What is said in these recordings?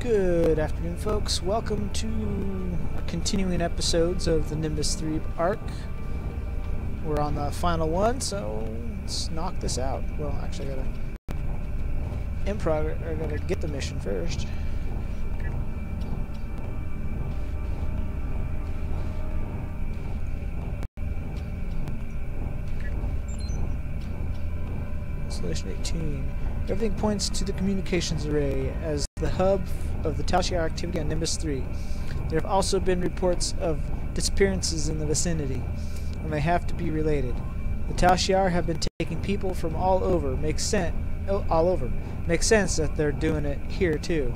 Good afternoon, folks. Welcome to continuing episodes of the Nimbus 3 arc. We're on the final one, so let's knock this out. Well, actually, I gotta get the mission first. Installation 18. Everything points to the communications array as the hub of the Tal'Shiar activity on Nimbus 3. There have also been reports of disappearances in the vicinity, and they have to be related. The Tal'Shiar have been taking people from all over. Makes sense that they're doing it here too.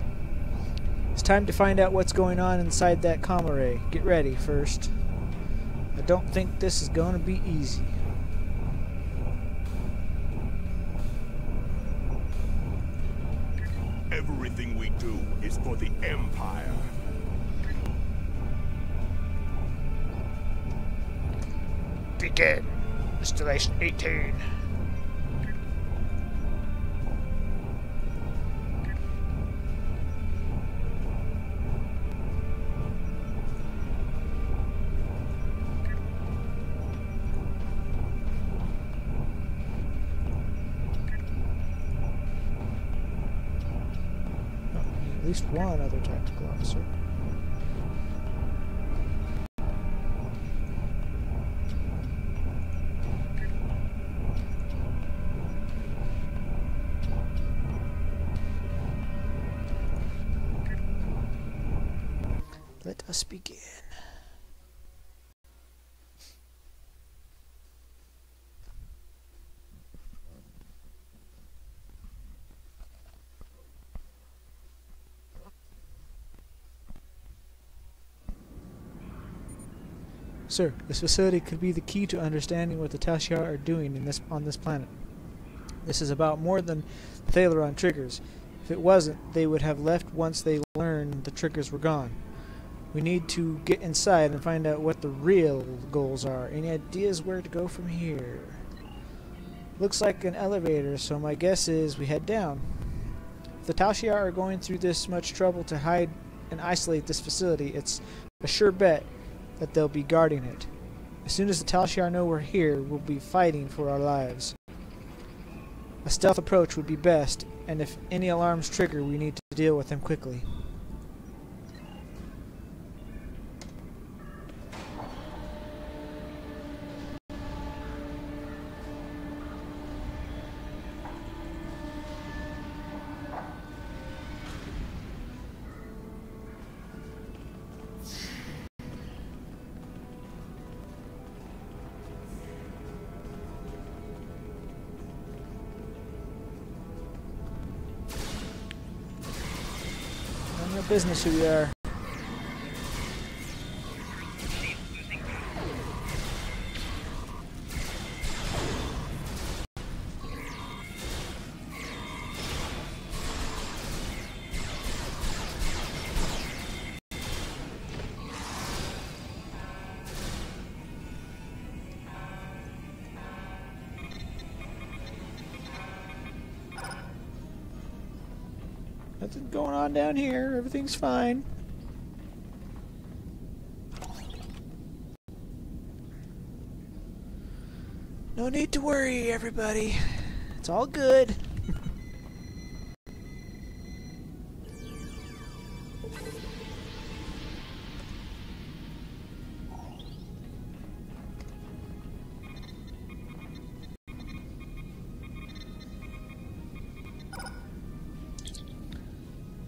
It's time to find out what's going on inside that comm array. Get ready first. I don't think this is going to be easy. Everything we do is for the Empire. Begin. Installation 18. At least one other tactical officer. Let us begin. Sir, this facility could be the key to understanding what the Tal'Shiar are doing on this planet. This is about more than Thalaron triggers. If it wasn't, they would have left once they learned the triggers were gone. We need to get inside and find out what the real goals are. Any ideas where to go from here? Looks like an elevator, so my guess is we head down. If the Tal'Shiar are going through this much trouble to hide and isolate this facility, it's a sure bet that they'll be guarding it. As soon as the Tal'Shiar know we're here, we'll be fighting for our lives. A stealth approach would be best, and if any alarms trigger, we need to deal with them quickly. None of your business who we are. Nothing going on down here. Everything's fine. No need to worry, everybody. It's all good.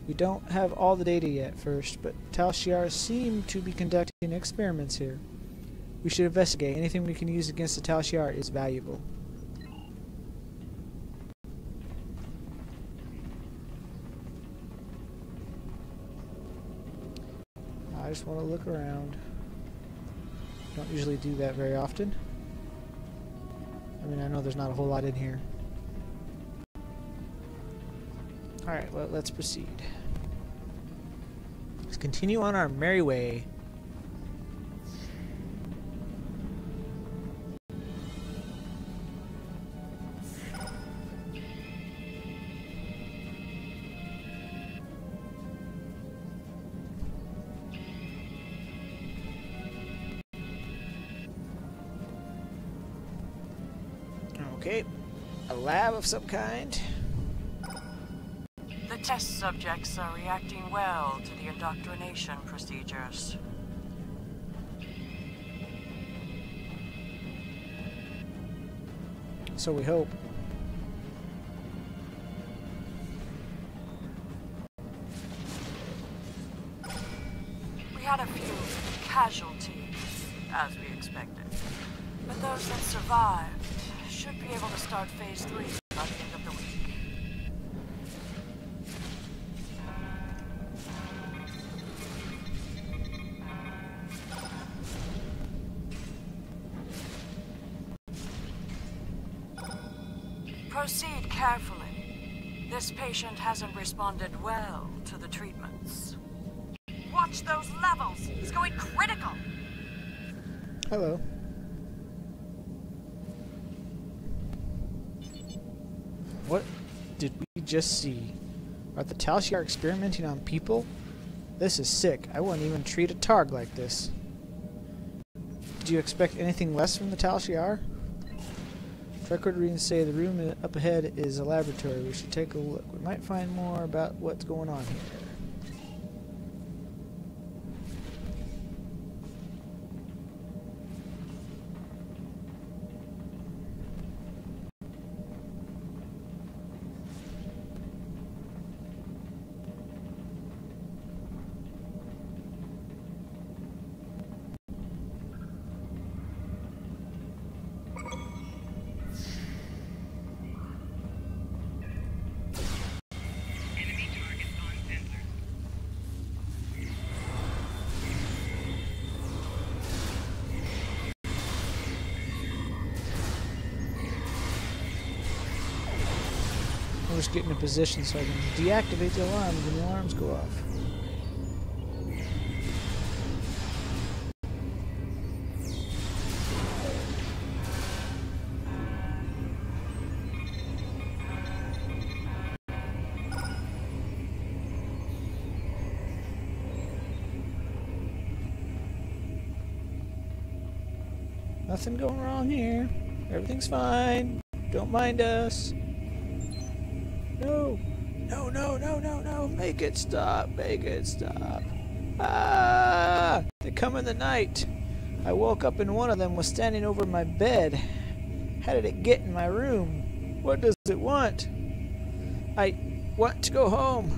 We don't have all the data yet first, but Tal'Shiar seem to be conducting experiments here. We should investigate. Anything we can use against the Tal'Shiar is valuable. I just want to look around. Don't usually do that very often. I mean, I know there's not a whole lot in here. Alright, well, let's proceed. Let's continue on our merry way. Okay. A lab of some kind. The test subjects are reacting well to the indoctrination procedures. So we hope. We had a few casualties, as we expected. But those that survived should be able to start Phase 3 by the end of the week. Proceed carefully. This patient hasn't responded well to the treatments. Watch those levels! He's going critical! Hello. What did we just see? Are the Tal'Shiar experimenting on people? This is sick. I wouldn't even treat a Targ like this. Did you expect anything less from the Tal'Shiar? Record readings say the room up ahead is a laboratory. We should take a look. We might find more about what's going on here. Just get in a position so I can deactivate the alarms when the alarms go off. Nothing going wrong here. Everything's fine. Don't mind us. No! No, no, no, no, no! Make it stop! Make it stop! Ah! They come in the night. I woke up and one of them was standing over my bed. How did it get in my room? What does it want? I want to go home.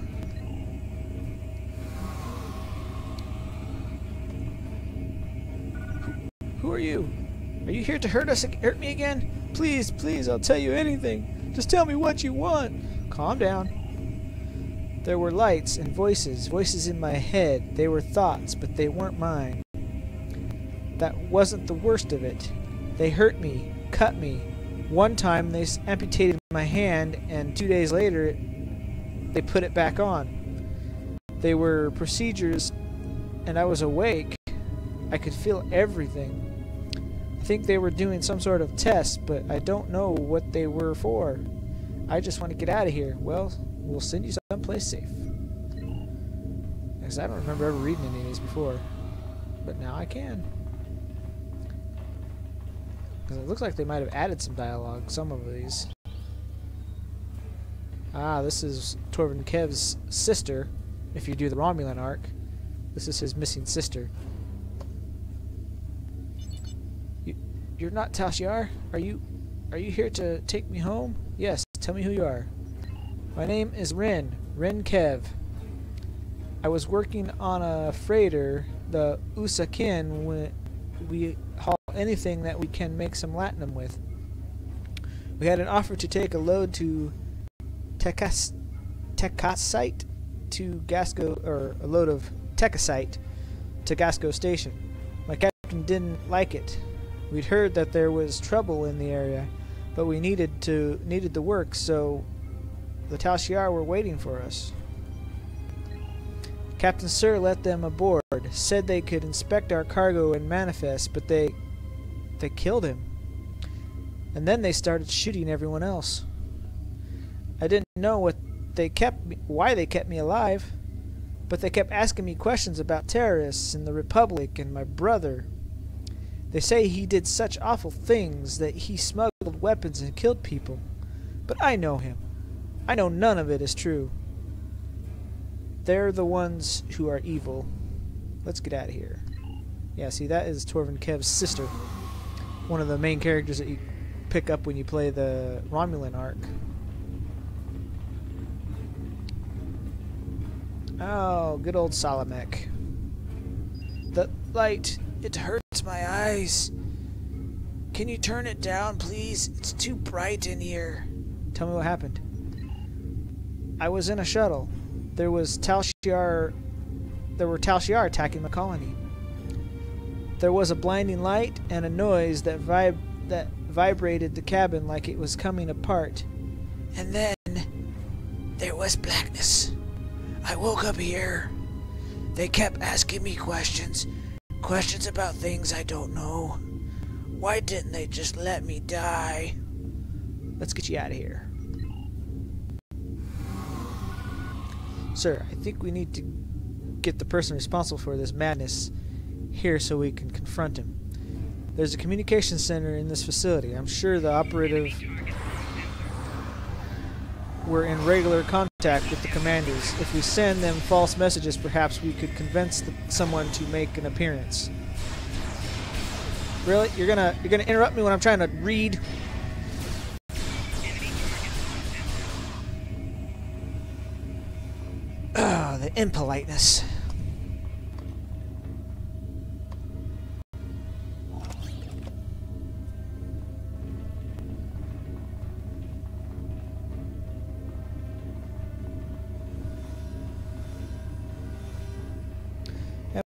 Who are you? Are you here to hurt me again? Please, please, I'll tell you anything. Just tell me what you want. Calm down. There were lights and voices in my head. They were thoughts, but they weren't mine. That wasn't the worst of it. They hurt me, cut me. One time they amputated my hand, and 2 days later they put it back on. They were procedures, and I was awake. I could feel everything. I think they were doing some sort of test, but I don't know what they were for. I just want to get out of here. Well, we'll send you someplace safe. Because I don't remember ever reading any of these before. But now I can. Because it looks like they might have added some dialogue, some of these. Ah, this is Torvin Kev's sister. If you do the Romulan arc, this is his missing sister. You're not Tal'Shiar? Are you here to take me home? Yes. Tell me who you are. My name is Ren Kev. I was working on a freighter, the Usakin, when we haul anything that we can make some latinum with. We had an offer to take a load to Tekasite to Gasco, or a load of Tekasite to Gasco Station. My captain didn't like it. We'd heard that there was trouble in the area, but we needed the work, so the Tal'Shiar were waiting for us. Captain Sir let them aboard, said they could inspect our cargo and manifest, but they killed him. And then they started shooting everyone else. I didn't know why they kept me alive, but they kept asking me questions about terrorists and the Republic and my brother. They say he did such awful things, that he smuggled weapons and killed people. But I know him. I know none of it is true. They're the ones who are evil. Let's get out of here. Yeah, see, that is Torvin Kev's sister. One of the main characters that you pick up when you play the Romulan arc. Oh, good old Salamek. The light, it hurts my eyes. Can you turn it down, please? It's too bright in here. Tell me what happened. I was in a shuttle. There were Tal'Shiar attacking the colony. There was a blinding light and a noise that vibrated the cabin like it was coming apart. And then there was blackness. I woke up here. They kept asking me questions about things I don't know. Why didn't they just let me die? Let's get you out of here. Sir, I think we need to get the person responsible for this madness here so we can confront him. There's a communication center in this facility. I'm sure the operative were in regular contact with the commanders. If we send them false messages, perhaps we could convince someone to make an appearance. Really? You're gonna interrupt me when I'm trying to read? Ah, the impoliteness.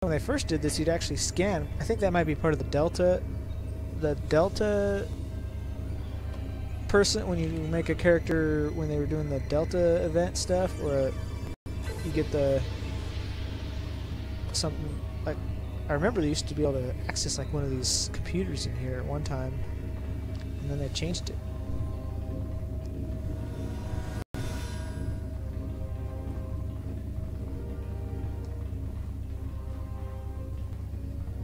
When they first did this, you'd actually scan. I think that might be part of the Delta person, when you make a character when they were doing the Delta event stuff, or you get the something like, I remember they used to be able to access like one of these computers in here at one time, and then they changed it.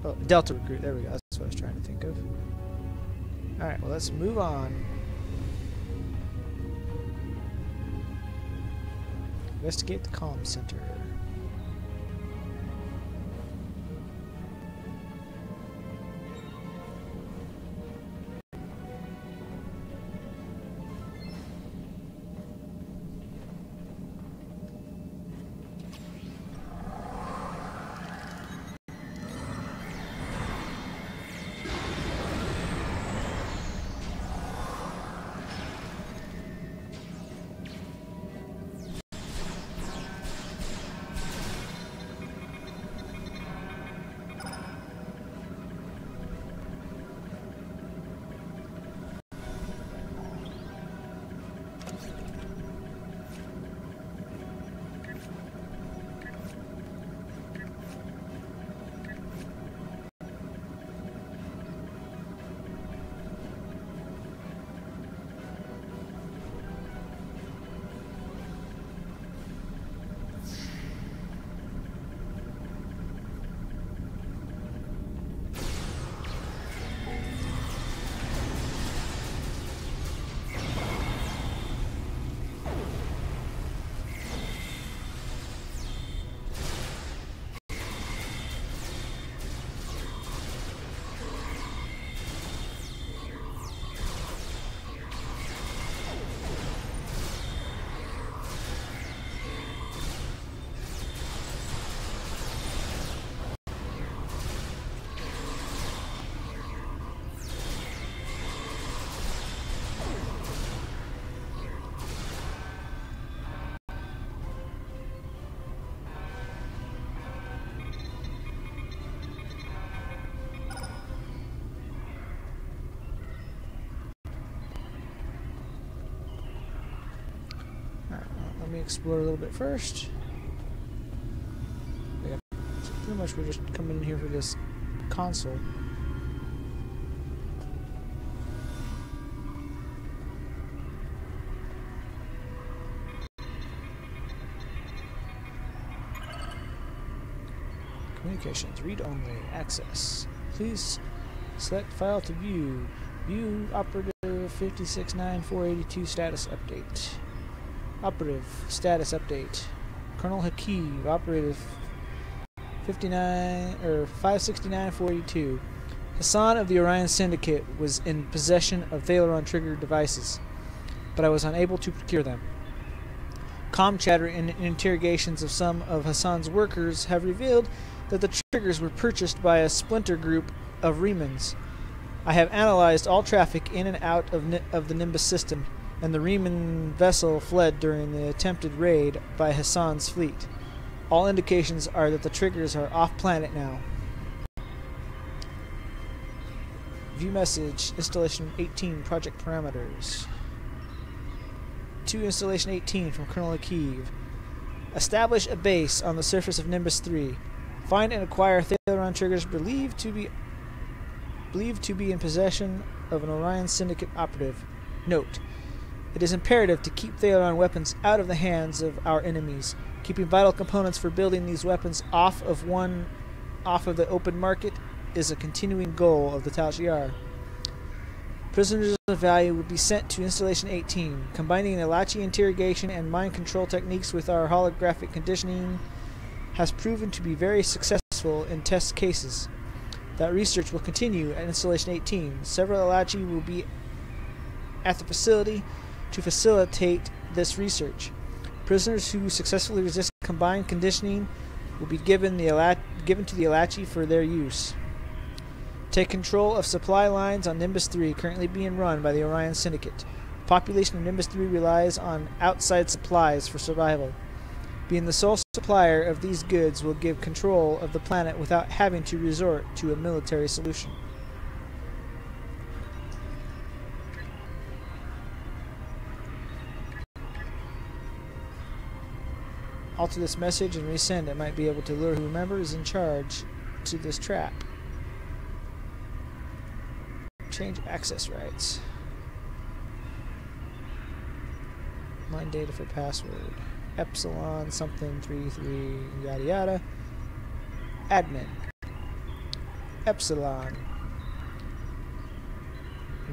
Oh, Delta Recruit, there we go, that's what I was trying to think of. Alright, well, let's move on. Investigate the comm center. Let me explore a little bit first. Yeah, so pretty much we're just coming in here for this console. Communications, read only, access. Please Select file to view. View operative 569482 status update. Operative status update. Colonel Hakeem, operative 569-482. Hassan of the Orion Syndicate was in possession of Thalaron trigger devices, but I was unable to procure them. Comm chatter and interrogations of some of Hassan's workers have revealed that the triggers were purchased by a splinter group of Remans. I have analyzed all traffic in and out of the Nimbus system, and the Reman vessel fled during the attempted raid by Hassan's fleet. All indications are that the triggers are off-planet now. View message, Installation 18, project parameters. To Installation 18 from Colonel Akiv. Establish a base on the surface of Nimbus 3. Find and acquire Thalaron triggers believed to be in possession of an Orion Syndicate operative. Note: it is imperative to keep Thalaron weapons out of the hands of our enemies. Keeping vital components for building these weapons off of the open market is a continuing goal of the Tal'Shiar. Prisoners of value would be sent to Installation 18. Combining Alachi interrogation and mind control techniques with our holographic conditioning has proven to be very successful in test cases. That research will continue at Installation 18. Several Alachi will be at the facility to facilitate this research. Prisoners who successfully resist combined conditioning will be given to the Alachi for their use. Take control of supply lines on Nimbus 3 currently being run by the Orion Syndicate. The population of Nimbus 3 relies on outside supplies for survival. Being the sole supplier of these goods will give control of the planet without having to resort to a military solution. Alter this message and resend. It might be able to lure whomever is in charge to this trap. Change access rights. Mine data for password. Epsilon something 33 yada yada. Admin. Epsilon.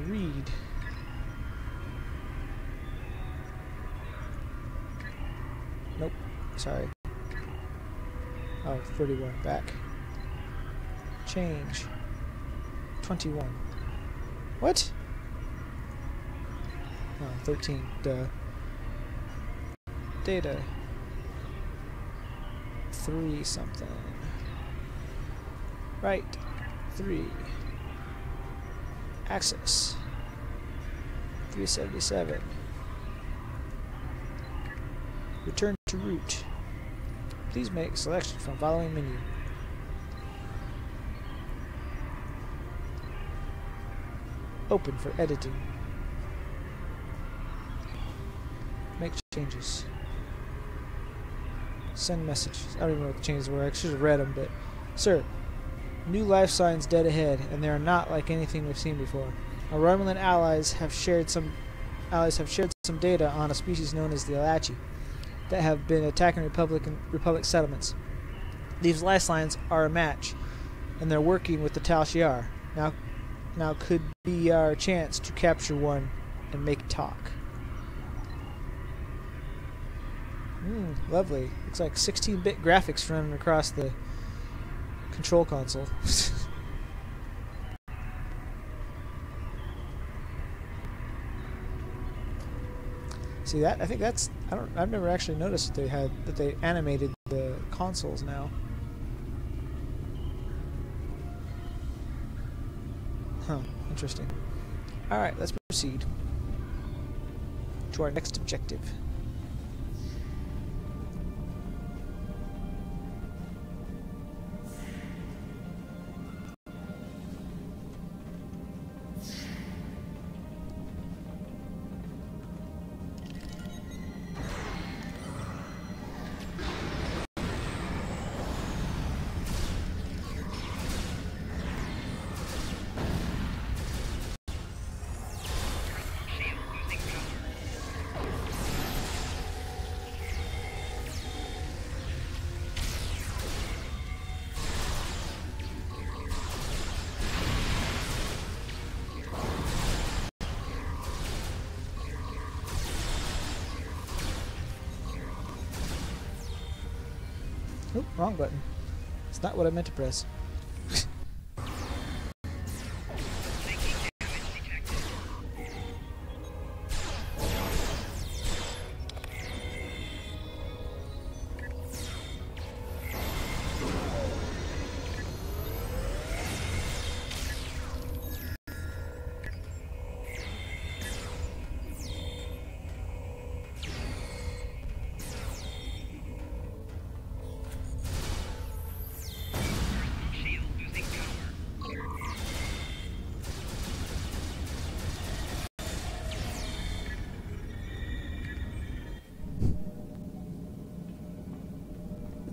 Read. Nope. Sorry. Oh, 31. Back. Change. 21. What? Oh, 13. Duh. Data. 3 something. Right. 3. Access. 377. Return to root. Please make selection from following menu. Open for editing. Make changes. Send messages. I don't even know what the changes were. I should have read them, but... Sir, new life signs dead ahead, and they are not like anything we've seen before. Our Romulan allies have shared some data on a species known as the Alachi that have been attacking Republic settlements. These lifelines are a match, and they're working with the Tal'Shiar. Now could be our chance to capture one and make it talk. Lovely. Looks like 16-bit graphics running across the control console. See that? I think that's. I've never actually noticed that they animated the consoles now. Huh. Interesting. All right. Let's proceed to our next objective. Wrong button. It's not what I meant to press.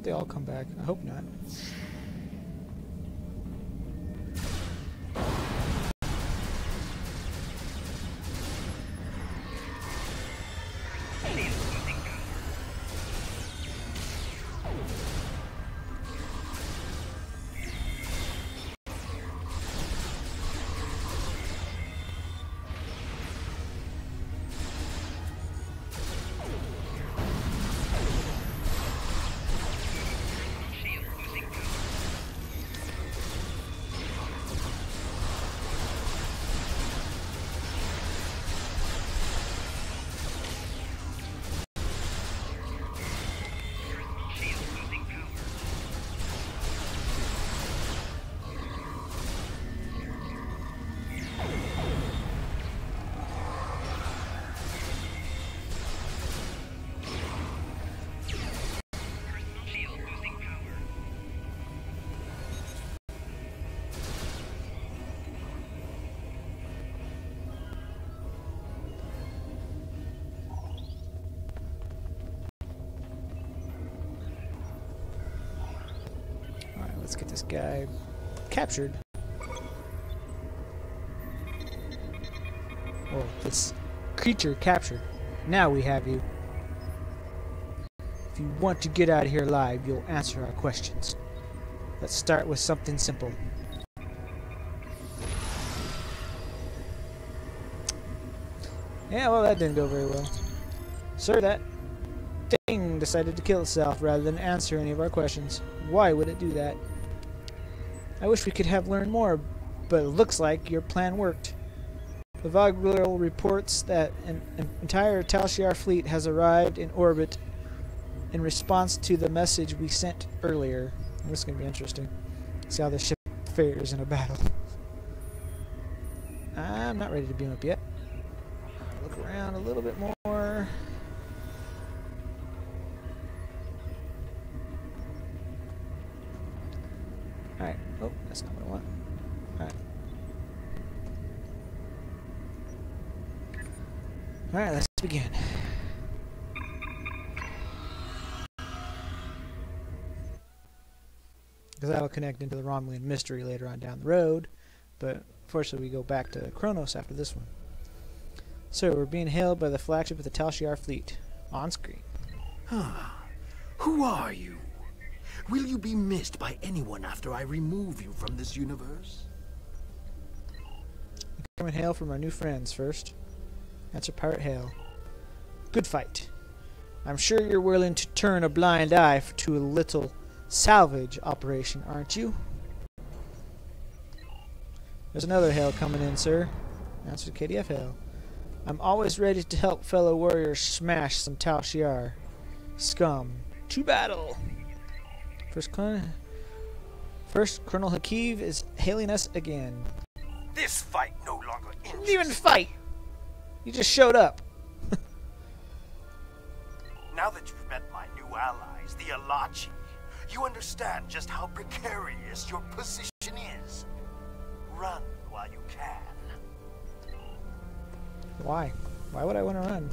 They all come back. I hope not. Let's get this guy captured. Oh, this creature captured. Now we have you. If you want to get out of here alive, you'll answer our questions. Let's start with something simple. Yeah, well, that didn't go very well. Sir, that thing decided to kill itself rather than answer any of our questions. Why would it do that? I wish we could have learned more, but it looks like your plan worked. The Vogel reports that an entire Tal'Shiar fleet has arrived in orbit in response to the message we sent earlier. This is going to be interesting. See how the ship fares in a battle. I'm not ready to beam up yet. Look around a little bit more. Alright. Oh, that's not what I want. Alright. Alright, let's begin. Because that'll connect into the Romulan mystery later on down the road. But unfortunately we go back to Kronos after this one. So we're being hailed by the flagship of the Tal'Shiar fleet. On screen. Who are you? Will you be missed by anyone after I remove you from this universe? Come and hail from our new friends first. Answer pirate hail. Good fight. I'm sure you're willing to turn a blind eye to a little salvage operation, aren't you? There's another hail coming in, sir. Answer KDF hail. I'm always ready to help fellow warriors smash some Tal'Shiar scum. To battle! First Colonel Hakiv is hailing us again. This fight no longer Didn't even fight! You just showed up. Now that you've met my new allies, the Alachi, you understand just how precarious your position is. Run while you can. Why? Why would I want to run?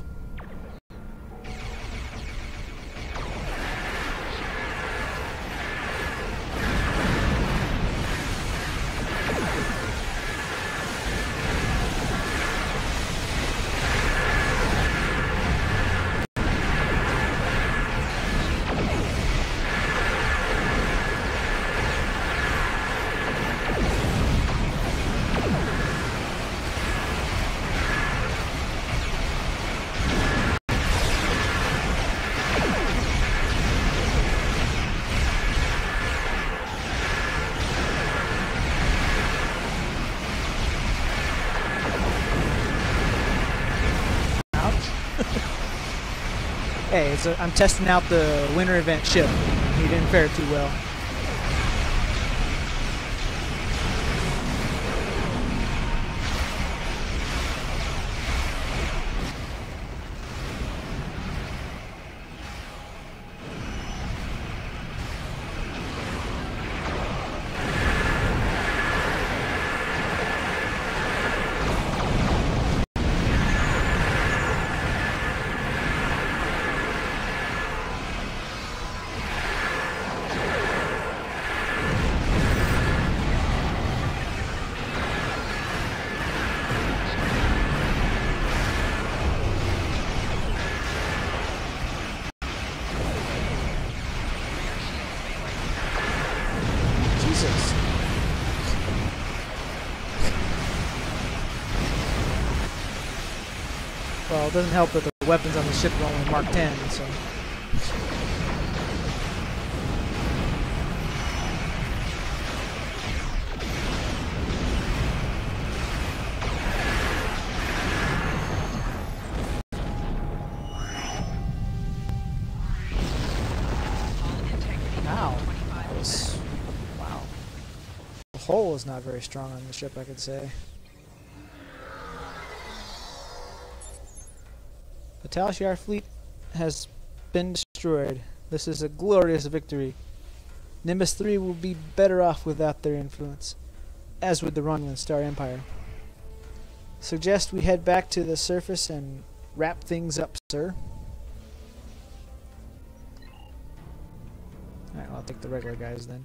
Hey, I'm testing out the winter event ship. He didn't fare too well. Jesus. Well, it doesn't help that the weapons on the ship are only Mark 10, so... Ow. That was... Wow. The hull is not very strong on the ship, I could say. The Tal'Shiar fleet has been destroyed. This is a glorious victory. Nimbus 3 will be better off without their influence, as would the Romulan Star Empire. Suggest we head back to the surface and wrap things up, sir. Alright, well, I'll take the regular guys then.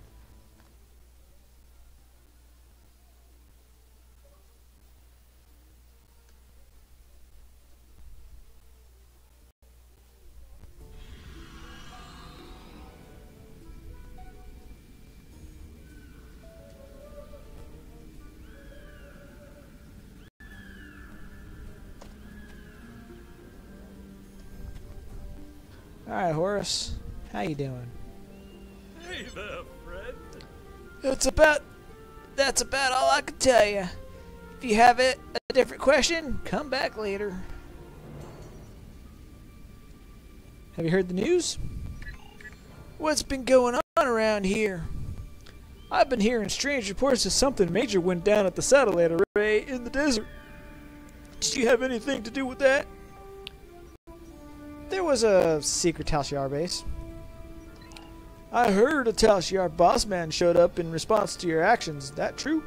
Alright, Horace. How you doing? Hey there, friend. That's about all I can tell you. If you have a different question, come back later. Have you heard the news? What's been going on around here? I've been hearing strange reports that something major went down at the satellite array in the desert. Did you have anything to do with that? There was a secret Tal'Shiar base. I heard a Tal'Shiar boss man showed up in response to your actions. Is that true?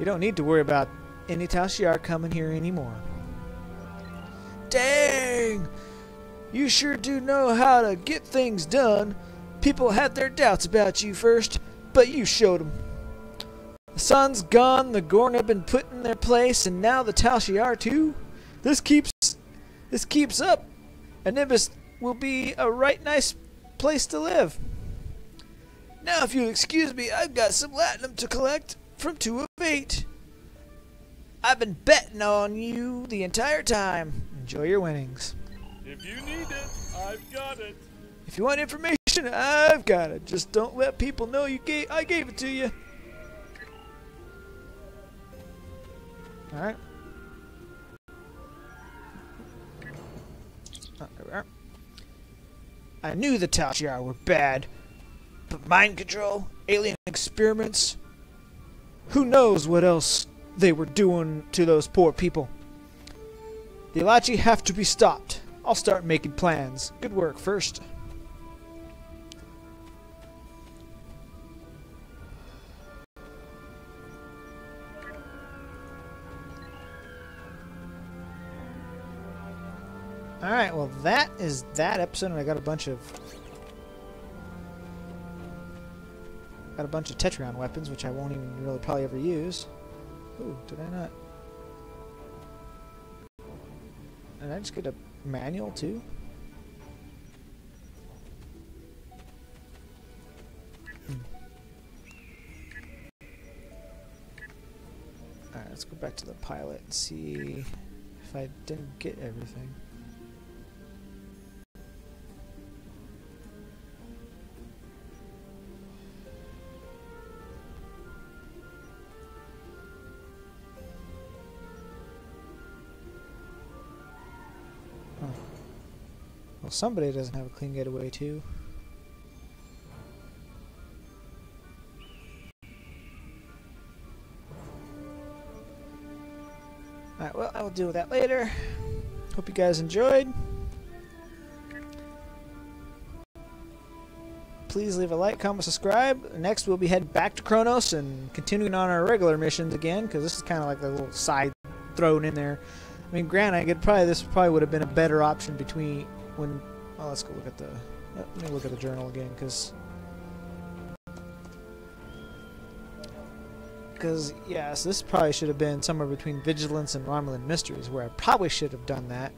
You don't need to worry about any Tal'Shiar coming here anymore. Dang! You sure do know how to get things done. People had their doubts about you first, but you showed them. The sun's gone, the Gorn have been put in their place, and now the Tal'Shiar too? This keeps up. Nimbus will be a right nice place to live. Now, if you'll excuse me, I've got some latinum to collect from 2 of 8. I've been betting on you the entire time. Enjoy your winnings. If you need it, I've got it. If you want information, I've got it. Just don't let people know I gave it to you. Alright. Oh, there we are. I knew the Tal'Shiar were bad, but mind control, alien experiments, who knows what else they were doing to those poor people. The Alachi have to be stopped. I'll start making plans. Good work first. Alright, well that is that episode, and I got a bunch of Tetrion weapons, which I won't even really probably ever use. Ooh, did I not? Did I just get a manual too? Alright, let's go back to the pilot and see if I didn't get everything. somebody doesn't have a clean getaway too. Alright, well, I will deal with that later. Hope you guys enjoyed. Please leave a like, comment, subscribe. Next, we'll be heading back to Kronos and continuing on our regular missions again, because this is kind of like a little side thrown in there. I mean, granted, this probably would have been a better option between when. Well, let's go look at the. Let me look at the journal again, because yes, this probably should have been somewhere between Vigilance and Romulan Mysteries, where I probably should have done that,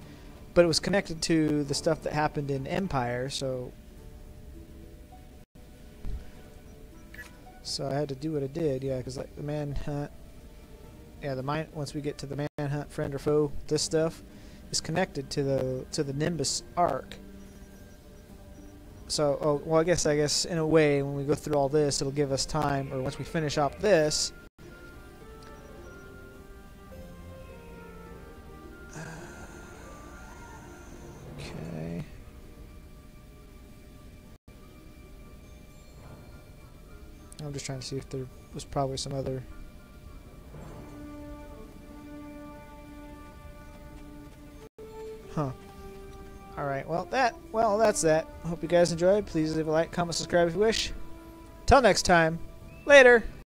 but it was connected to the stuff that happened in Empire, so I had to do what I did. Yeah, because like the manhunt. Yeah, once we get to the manhunt, friend or foe, this stuff is connected to the Nimbus arc. So, well, I guess in a way, when we go through all this, it'll give us time, or once we finish off this. Okay. I'm just trying to see if there was probably some other. Huh. Alright, well that's that. Hope you guys enjoyed. Please leave a like, comment, subscribe if you wish. Till next time. Later!